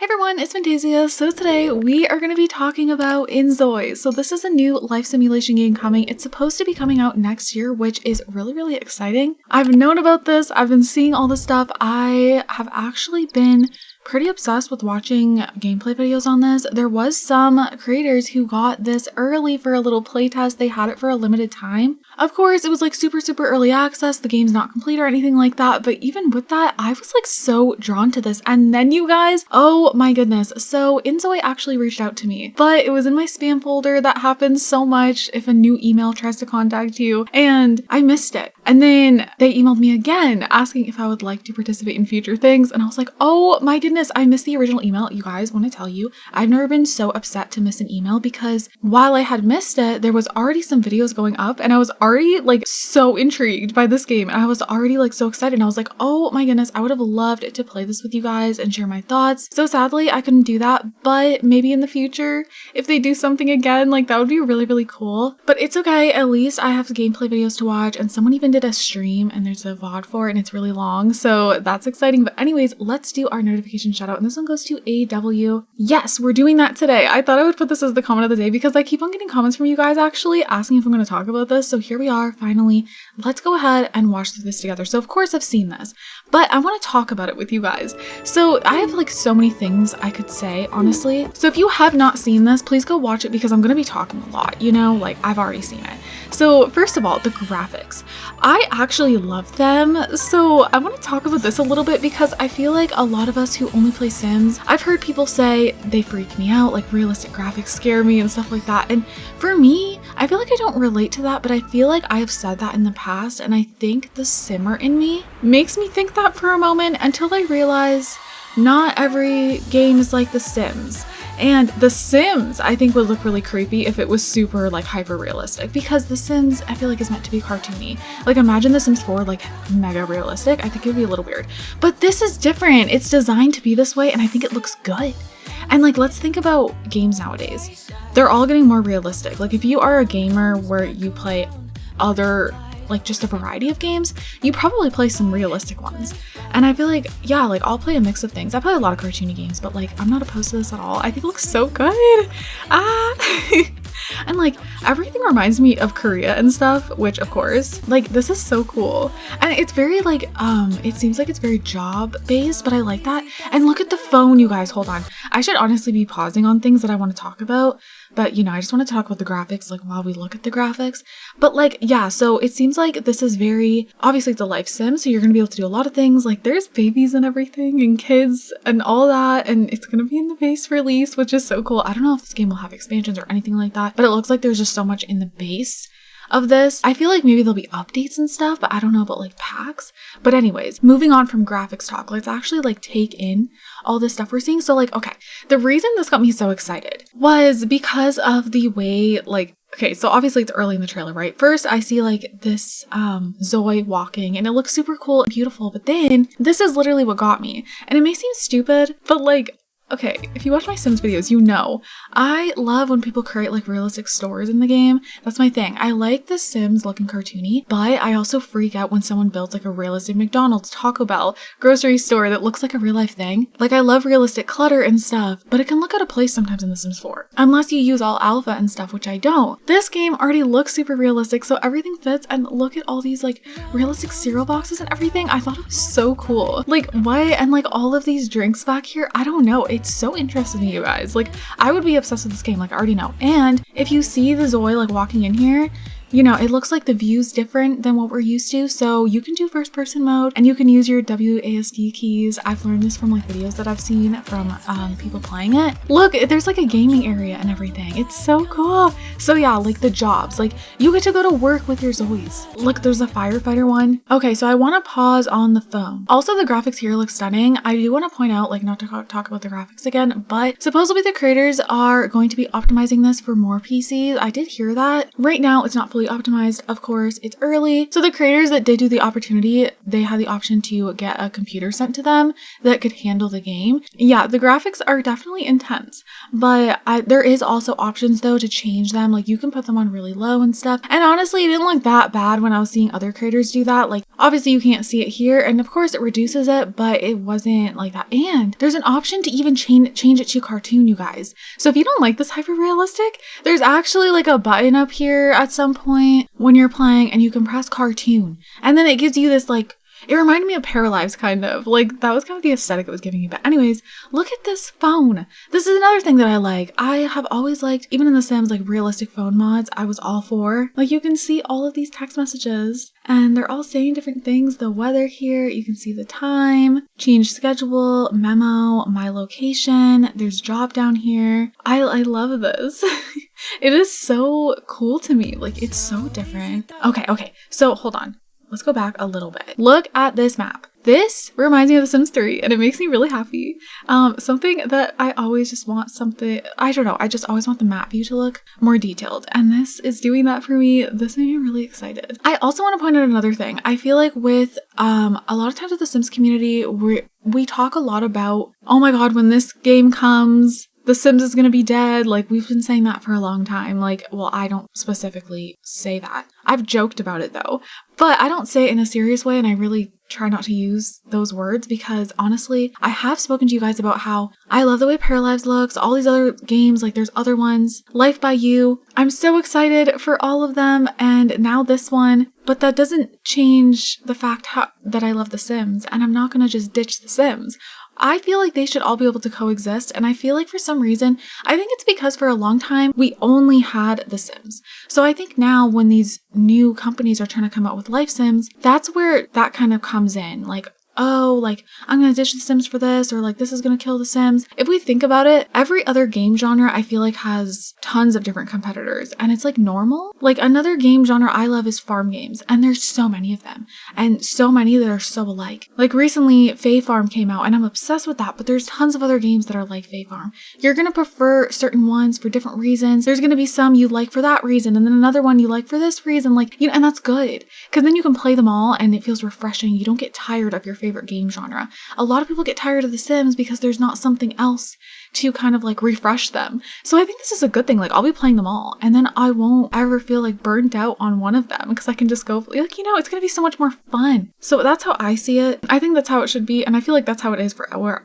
everyone, it's Fantayzia. So today we are going to be talking about inZOI. So this is a new life simulation game coming. It's supposed to be coming out next year, which is really exciting. I've known about this. I've been seeing all this stuff. I have actually been pretty obsessed with watching gameplay videos on this. There was some creators who got this early for a little playtest. They had it for a limited time. Of course, it was like super early access. The game's not complete or anything like that. But even with that, I was like so drawn to this. And then you guys, oh my goodness. So inZOI actually reached out to me, but it was in my spam folder. That happens so much if a new email tries to contact you, and I missed it. And then they emailed me again asking if I would like to participate in future things. And I was like, oh my goodness, I missed the original email. You guys, want to tell you, I've never been so upset to miss an email because while I had missed it, there was already some videos going up and I was already like so intrigued by this game. And I was already like so excited. And I was like, oh my goodness, I would have loved to play this with you guys and share my thoughts. So sadly, I couldn't do that, but maybe in the future, if they do something again, like that would be really cool. But it's okay. At least I have gameplay videos to watch, and someone even did a stream and there's a VOD for it and it's really long. So that's exciting. But anyways, let's do our notification shout out. And this one goes to AW. Yes, we're doing that today. I thought I would put this as the comment of the day because I keep on getting comments from you guys actually asking if I'm going to talk about this. So here we are, finally. Let's go ahead and watch through this together. So of course I've seen this, but I want to talk about it with you guys. So I have like so many things I could say, honestly. So if you have not seen this, please go watch it because I'm going to be talking a lot, you know, like I've already seen it. So first of all, the graphics. I actually love them. So I want to talk about this a little bit because I feel like a lot of us who only play Sims, I've heard people say they freak me out, like realistic graphics scare me and stuff like that. And for me, I feel like I don't relate to that, but I feel like I have said that in the past, and I think the simmer in me makes me think that for a moment until I realize not every game is like The Sims. And The Sims, I think, would look really creepy if it was super like hyper realistic, because The Sims, I feel like, is meant to be cartoony. Like imagine The Sims 4 like mega realistic. I think it would be a little weird, but this is different. It's designed to be this way, and I think it looks good. And like, let's think about games nowadays. They're all getting more realistic. Like if you are a gamer where you play other, like just a variety of games, you probably play some realistic ones. And I feel like, yeah, like I'll play a mix of things. I play a lot of cartoony games, but like I'm not opposed to this at all. I think it looks so good. And like everything reminds me of Korea and stuff, which of course, like this is so cool. And it's very like, it seems like it's very job based, but I like that. And look at the phone, you guys, hold on. I should honestly be pausing on things that I want to talk about, but you know, I just want to talk about the graphics like while we look at the graphics. But like, yeah, so it seems like this is very, obviously it's a life sim, so you're going to be able to do a lot of things. Like there's babies and everything and kids and all that, and it's going to be in the base release, which is so cool. I don't know if this game will have expansions or anything like that, but it looks like there's just so much in the base of this. I feel like maybe there'll be updates and stuff, but I don't know about like packs. But anyways, moving on from graphics talk, let's actually like take in all this stuff we're seeing. So like, okay, the reason this got me so excited was because of the way like, okay, so obviously it's early in the trailer, right? First, I see like this Zoe walking and it looks super cool and beautiful, but then this is literally what got me. And it may seem stupid, but like, okay, if you watch my Sims videos, you know, I love when people create like realistic stores in the game. That's my thing. I like the Sims looking cartoony, but I also freak out when someone builds like a realistic McDonald's, Taco Bell, grocery store that looks like a real life thing. Like I love realistic clutter and stuff, but it can look out of place sometimes in The Sims 4. Unless you use all alpha and stuff, which I don't. This game already looks super realistic, so everything fits, and look at all these like realistic cereal boxes and everything. I thought it was so cool. Like what? And like all of these drinks back here, I don't know. It's so interesting to you guys. Like I would be obsessed with this game, like I already know. And if you see the Zoe like walking in here, you know, it looks like the view's different than what we're used to. So you can do first person mode and you can use your WASD keys. I've learned this from like videos that I've seen from people playing it. Look, there's like a gaming area and everything. It's so cool. So yeah, like the jobs, like you get to go to work with your Zoes. Look, there's a firefighter one. Okay, so I want to pause on the phone. Also, the graphics here look stunning. I do want to point out, like not to talk about the graphics again, but supposedly the creators are going to be optimizing this for more PCs. I did hear that. Right now, it's not fully fully optimized. Of course, it's early. So the creators that did do the opportunity, they had the option to get a computer sent to them that could handle the game. Yeah, the graphics are definitely intense, but there is also options though to change them. Like you can put them on really low and stuff. And honestly, it didn't look that bad when I was seeing other creators do that. Like obviously you can't see it here, and of course it reduces it, but it wasn't like that. And there's an option to even change it to cartoon, you guys. So if you don't like this hyper realistic, there's actually like a button up here at some point when you're playing, and you can press cartoon, and then it gives you this like, it reminded me of Paralives kind of. Like that was kind of the aesthetic it was giving me. But anyways, look at this phone. This is another thing that I like. I have always liked, even in The Sims, like realistic phone mods, I was all for. Like you can see all of these text messages and they're all saying different things. The weather here, you can see the time, change schedule, memo, my location. There's job down here. I love this. It is so cool to me. Like it's so different. Okay. So hold on. Let's go back a little bit. Look at this map. This reminds me of The Sims 3 and it makes me really happy. Something that I always just want I don't know, I just always want the map view to look more detailed. And this is doing that for me. This made me really excited. I also want to point out another thing. I feel like with a lot of times with the Sims community, we talk a lot about, oh my god, when this game comes, The Sims is gonna be dead. Like we've been saying that for a long time. Like, well, I don't specifically say that. I've joked about it though, but I don't say it in a serious way, and I really try not to use those words because honestly, I have spoken to you guys about how I love the way Paralives looks, all these other games, like there's other ones, Life by You. I'm so excited for all of them, and now this one, but that doesn't change the fact that I love The Sims, and I'm not gonna just ditch The Sims. I feel like they should all be able to coexist, and I feel like for some reason, I think it's because for a long time, we only had The Sims. So I think now when these new companies are trying to come out with life Sims, that's where that kind of comes in. Like, oh, like I'm gonna ditch The Sims for this, or like this is gonna kill The Sims. If we think about it, every other game genre I feel like has tons of different competitors, and it's like normal. Like another game genre I love is farm games, and there's so many of them, and so many that are so alike. Like recently Fae Farm came out and I'm obsessed with that, but there's tons of other games that are like Fae Farm. You're gonna prefer certain ones for different reasons. There's gonna be some you like for that reason, and then another one you like for this reason, like, you know, and that's good because then you can play them all and it feels refreshing. You don't get tired of your favorite game genre. A lot of people get tired of The Sims because there's not something else to kind of like refresh them. So I think this is a good thing. Like I'll be playing them all, and then I won't ever feel like burnt out on one of them because I can just go like, you know, it's gonna be so much more fun. So that's how I see it. I think that's how it should be, and I feel like that's how it is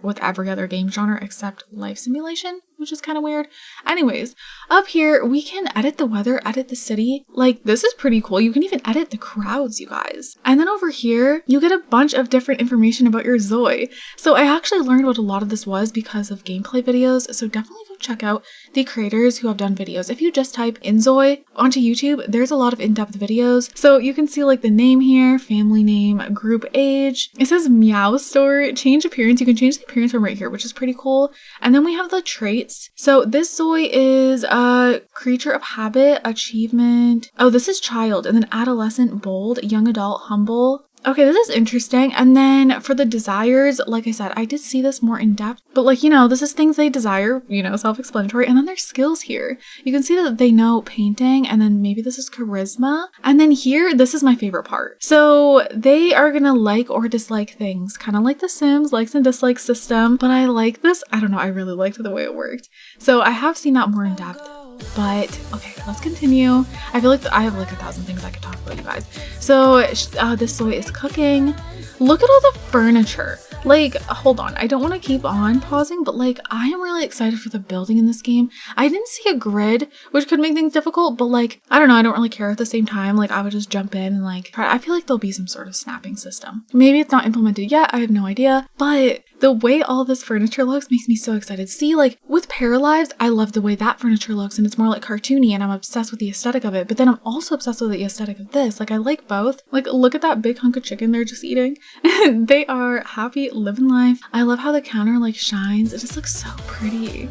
with every other game genre except life simulation, which is kind of weird. Anyways, up here we can edit the weather, edit the city. Like this is pretty cool. You can even edit the crowds, you guys. And then over here you get a bunch of different information about your ZOI. So I actually learned what a lot of this was because of gameplay videos. So definitely go check out the creators who have done videos. If you just type inZOI onto YouTube, there's a lot of in-depth videos. So you can see like the name here, family name, group age. It says meow store, change appearance. You can change the appearance from right here, which is pretty cool. And then we have the traits. So this ZOI is a creature of habit, achievement. Oh, this is child, and then adolescent, bold, young adult, humble. Okay, this is interesting. And then for the desires, like I said, I did see this more in depth, but like, you know, this is things they desire, you know, self-explanatory. And then there's skills here. You can see that they know painting, and then maybe this is charisma. And then here, this is my favorite part. So they are gonna like or dislike things, kind of like The Sims, likes and dislikes system. But I like this. I don't know, I really liked the way it worked. So I have seen that more in depth. But okay, let's continue. I feel like I have like 1,000 things I could talk about, you guys. So this ZOI is cooking. Look at all the furniture. Like, hold on, I don't want to keep on pausing, but like I am really excited for the building in this game. I didn't see a grid, which could make things difficult, but like, I don't know, I don't really care at the same time. Like I would just jump in and like try. I feel like there'll be some sort of snapping system. Maybe it's not implemented yet, I have no idea, but the way all this furniture looks makes me so excited. See, like with Paralives, I love the way that furniture looks, and it's more like cartoony, and I'm obsessed with the aesthetic of it, but then I'm also obsessed with the aesthetic of this. Like I like both. Like look at that big hunk of chicken they're just eating. They are happy, living life. I love how the counter like shines. It just looks so pretty.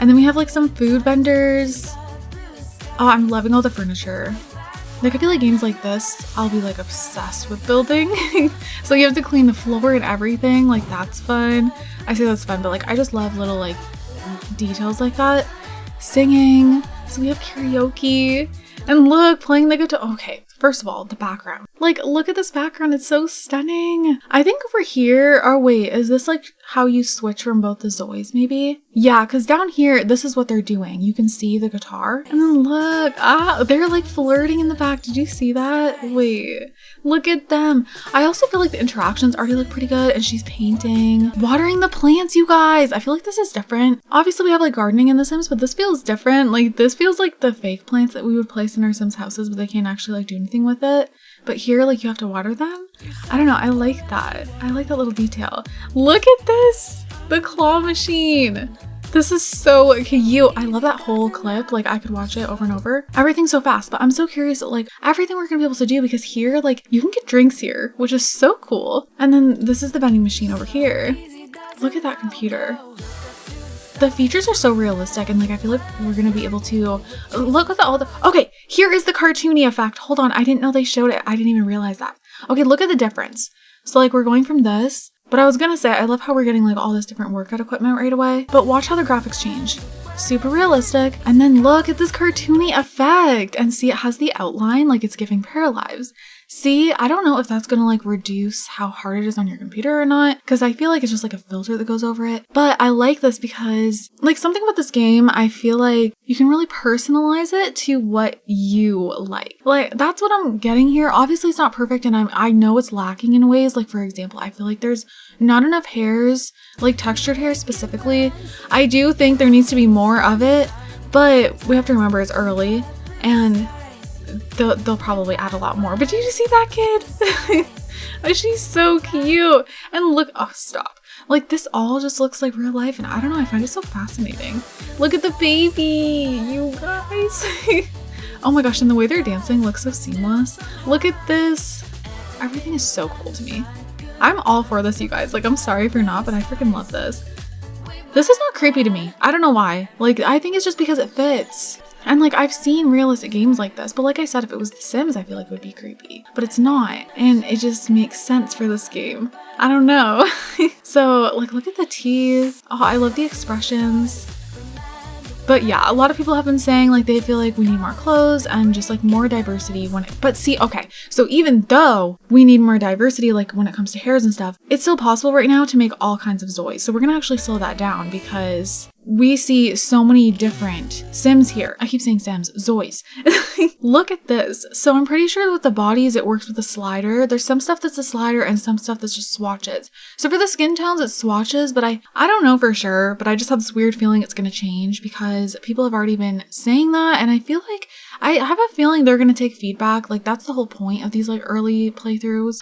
And then we have like some food vendors. Oh, I'm loving all the furniture. Like I feel like games like this, I'll be like obsessed with building. So you have to clean the floor and everything. Like that's fun. I say that's fun, but like I just love little like details like that. Singing. So we have karaoke. And look, playing the guitar. Okay, first of all, the background. Like, look at this background. It's so stunning. I think over here, oh wait, is this like how you switch from both the ZOIs maybe? Yeah, because down here, this is what they're doing. You can see the guitar. And then look, they're like flirting in the back. Did you see that? Wait, look at them. I also feel like the interactions already look pretty good, and she's painting, watering the plants, you guys. I feel like this is different. Obviously we have like gardening in The Sims, but this feels different. Like this feels like the fake plants that we would place in our Sims houses, but they can't actually like do anything with it. But here, like, you have to water them. I don't know, I like that. I like that little detail. Look at this, the claw machine. This is so cute. I love that whole clip. Like, I could watch it over and over. Everything's so fast, but I'm so curious, like, everything we're gonna be able to do, because here, like, you can get drinks here, which is so cool. And then this is the vending machine over here. Look at that computer. The features are so realistic, and like I feel like we're gonna be able to look at all the okay, here is the cartoony effect. Hold on, I didn't know they showed it. I didn't even realize that. Okay, look at the difference. So like we're going from this, but I was gonna say I love how we're getting like all this different workout equipment right away, but watch how the graphics change. Super realistic, and then look at this cartoony effect, and see it has the outline like it's giving paralives. See, I don't know if that's gonna like reduce how hard it is on your computer or not, because I feel like it's just like a filter that goes over it. But I like this because like something about this game, I feel like you can really personalize it to what you like. Like that's what I'm getting here. Obviously it's not perfect, and I know it's lacking in ways. Like for example, I feel like there's not enough hairs, like textured hair specifically. I do think there needs to be more of it, but we have to remember it's early, and they'll probably add a lot more. But did you see that kid? She's so cute. And look, oh stop. Like this all just looks like real life, and I don't know, I find it so fascinating. Look at the baby, you guys. Oh my gosh, and the way they're dancing looks so seamless. Look at this. Everything is so cool to me. I'm all for this, you guys. Like, I'm sorry if you're not, but I freaking love this. This is not creepy to me. I don't know why. Like, I think it's just because it fits. And like, I've seen realistic games like this, but like I said, if it was The Sims, I feel like it would be creepy, but it's not. And it just makes sense for this game. I don't know. So like, look at the teeth. Oh, I love the expressions. But yeah, a lot of people have been saying like they feel like we need more clothes and just like more diversity but see, okay, so even though we need more diversity like when it comes to hairs and stuff, it's still possible right now to make all kinds of ZOIs. So we're gonna actually slow that down because we see so many different Sims here. I keep saying Sims, ZOIs. Look at this. So I'm pretty sure with the bodies, it works with a slider. There's some stuff that's a slider and some stuff that's just swatches. So for the skin tones, it's swatches, but I don't know for sure, but I just have this weird feeling it's going to change because people have already been saying that. And I feel like I have a feeling they're going to take feedback. Like that's the whole point of these like early playthroughs.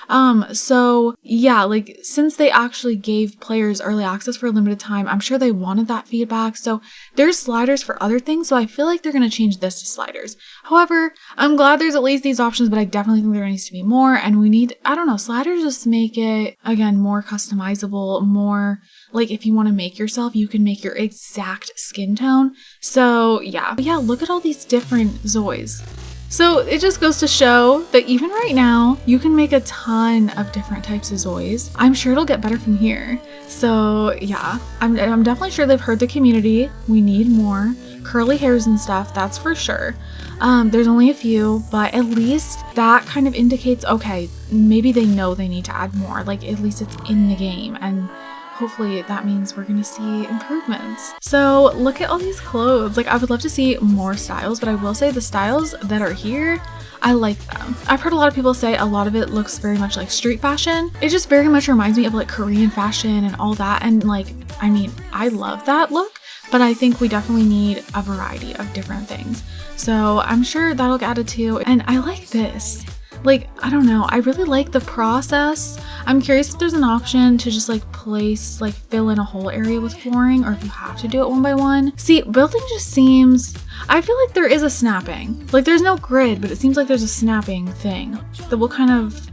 So yeah, like since they actually gave players early access for a limited time, I'm sure they wanted that feedback. So there's sliders for other things. So I feel like they're going to change this to sliders. However, I'm glad there's at least these options, but I definitely think there needs to be more. And we need, I don't know, sliders just make it, again, more customizable, more like if you want to make yourself, you can make your exact skin tone. So yeah, look at all these different ZOIs. So it just goes to show that even right now, you can make a ton of different types of ZOIs. I'm sure it'll get better from here. So yeah, I'm definitely sure they've heard the community. We need more curly hairs and stuff, that's for sure. There's only a few, but at least that kind of indicates, okay, maybe they know they need to add more. Like at least it's in the game, and hopefully that means we're gonna see improvements. So look at all these clothes. Like I would love to see more styles, but I will say the styles that are here, I like them. I've heard a lot of people say a lot of it looks very much like street fashion. It just very much reminds me of like Korean fashion and all that. And like, I mean, I love that look, but I think we definitely need a variety of different things. So I'm sure that'll get added too. And I like this. Like, I don't know, I really like the process. I'm curious if there's an option to just like place, like fill in a whole area with flooring, or if you have to do it one by one. See, building just seems, I feel like there is a snapping. Like there's no grid, but it seems like there's a snapping thing that will kind of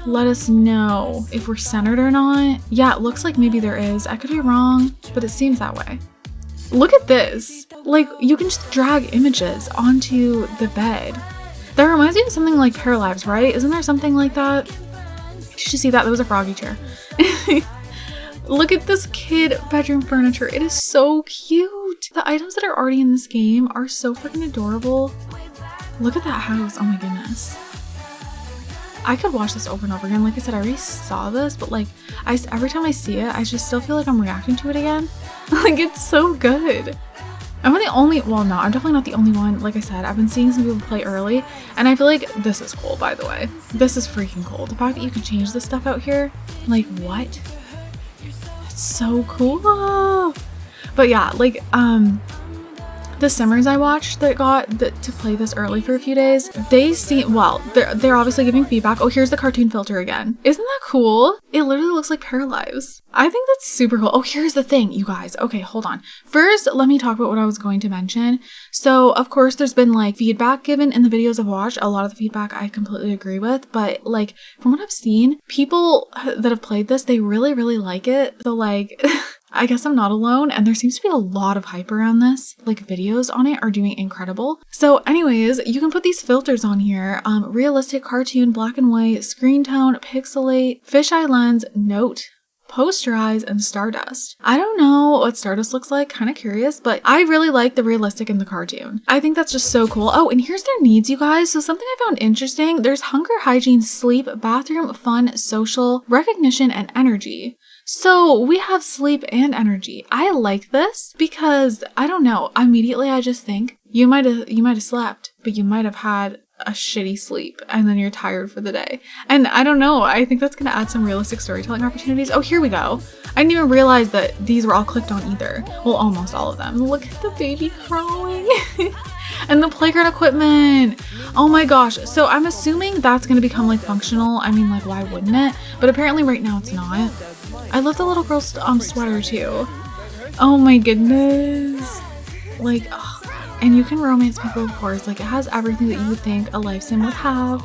let us know if we're centered or not. Yeah, it looks like maybe there is. I could be wrong, but it seems that way. Look at this. Like you can just drag images onto the bed. That reminds me of something like Paralives, right? Isn't there something like that? Did you see that? That was a froggy chair. Look at this kid bedroom furniture. It is so cute. The items that are already in this game are so freaking adorable. Look at that house. Oh my goodness. I could watch this over and over again. Like I said, I already saw this, but like every time I see it, I just still feel like I'm reacting to it again. Like it's so good. I'm the only, well, no, I'm definitely not the only one. Like I said, I've been seeing some people play early, and I feel like this is cool, by the way. This is freaking cool. The fact that you can change this stuff out here, like what? It's so cool. But yeah, like, the simmers I watched that got to play this early for a few days, they seem, well, they're obviously giving feedback. Oh, here's the cartoon filter again. Isn't that cool? It literally looks like Paralives. I think that's super cool. Oh, here's the thing, you guys. Okay, hold on. First, let me talk about what I was going to mention. So, of course, there's been like feedback given in the videos I've watched. A lot of the feedback I completely agree with, but like from what I've seen, people that have played this, they really, really like it. So like, I guess I'm not alone, and there seems to be a lot of hype around this. Like videos on it are doing incredible. So anyways, you can put these filters on here. Realistic, cartoon, black and white, screen tone, pixelate, fisheye lens, note, posterize, and stardust. I don't know what stardust looks like, kind of curious, but I really like the realistic and the cartoon. I think that's just so cool. Oh, and here's their needs, you guys. So something I found interesting, there's hunger, hygiene, sleep, bathroom, fun, social, recognition, and energy. So we have sleep and energy. I like this because I don't know. Immediately I just think you might have slept, but you might have had a shitty sleep and then you're tired for the day. And I don't know. I think that's going to add some realistic storytelling opportunities. Oh, here we go. I didn't even realize that these were all clicked on either. Well, almost all of them. Look at the baby crawling. And the playground equipment. Oh my gosh. So I'm assuming that's going to become like functional. I mean, like, why wouldn't it? But apparently right now it's not. I love the little girl's sweater too. Oh my goodness. Like, oh. And you can romance people, of course. Like, it has everything that you would think a life sim would have.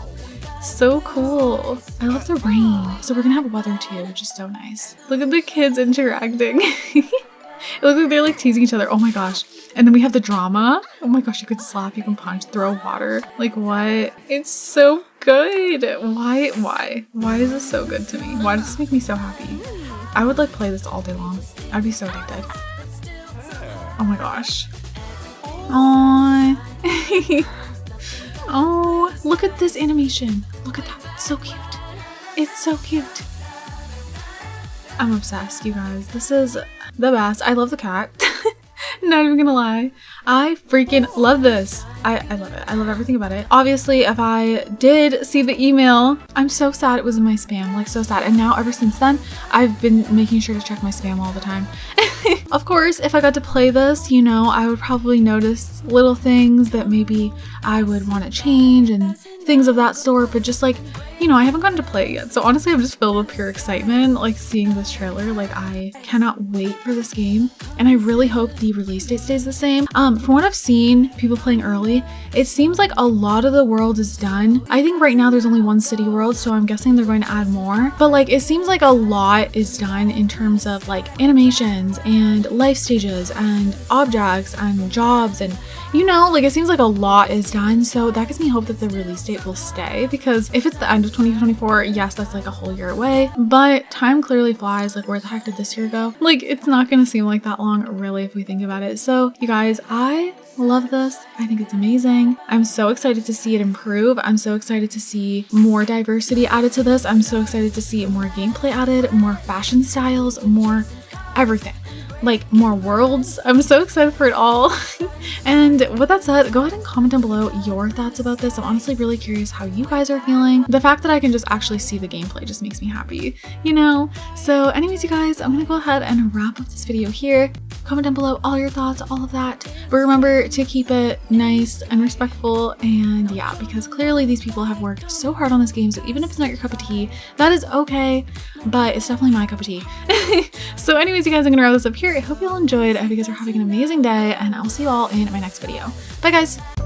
So cool. I love the rain. So we're gonna have weather too, which is so nice. Look at the kids interacting. It looks like they're like teasing each other. Oh my gosh. And then we have the drama. Oh my gosh, you can slap, you can punch, throw water. Like what? It's so good. Why is this so good to me? Why does this make me so happy? I would like play this all day long. I'd be so addicted. Oh my gosh. Aww. Oh, look at this animation. Look at that. It's so cute. It's so cute. I'm obsessed, you guys. This is the best. I love the cat. Not even gonna lie. I freaking love this. I love it. I love everything about it. Obviously, if I did see the email, I'm so sad it was in my spam. Like, so sad. And now ever since then, I've been making sure to check my spam all the time. Of course, if I got to play this, you know, I would probably notice little things that maybe I would want to change and things of that sort, but just like, you know, I haven't gotten to play it yet. So honestly, I'm just filled with pure excitement, like seeing this trailer. Like, I cannot wait for this game. And I really hope the release date stays the same. From what I've seen, people playing early, it seems like a lot of the world is done. I think right now there's only one city world, so I'm guessing they're going to add more. But like, it seems like a lot is done in terms of like animations and life stages and objects and jobs, and you know, like it seems like a lot is done. So that gives me hope that the release date will stay, because if it's the end of 2024, yes, that's like a whole year away, but time clearly flies. Like, where the heck did this year go? Like, it's not gonna seem like that long really if we think about it. So you guys, I love this. I think it's amazing. I'm so excited to see it improve. I'm so excited to see more diversity added to this. I'm so excited to see more gameplay added, more fashion styles, more everything. Like, more worlds. I'm so excited for it all. And with that said, go ahead and comment down below your thoughts about this. I'm honestly really curious how you guys are feeling. The fact that I can just actually see the gameplay just makes me happy, you know? So anyways, you guys, I'm gonna go ahead and wrap up this video here. Comment down below all your thoughts, all of that. But remember to keep it nice and respectful, and yeah, because clearly these people have worked so hard on this game, so even if it's not your cup of tea, that is okay, but it's definitely my cup of tea. So anyways, you guys, I'm gonna wrap this up here. I hope you all enjoyed. I hope you guys are having an amazing day, and I'll see you all in my next video. Bye guys!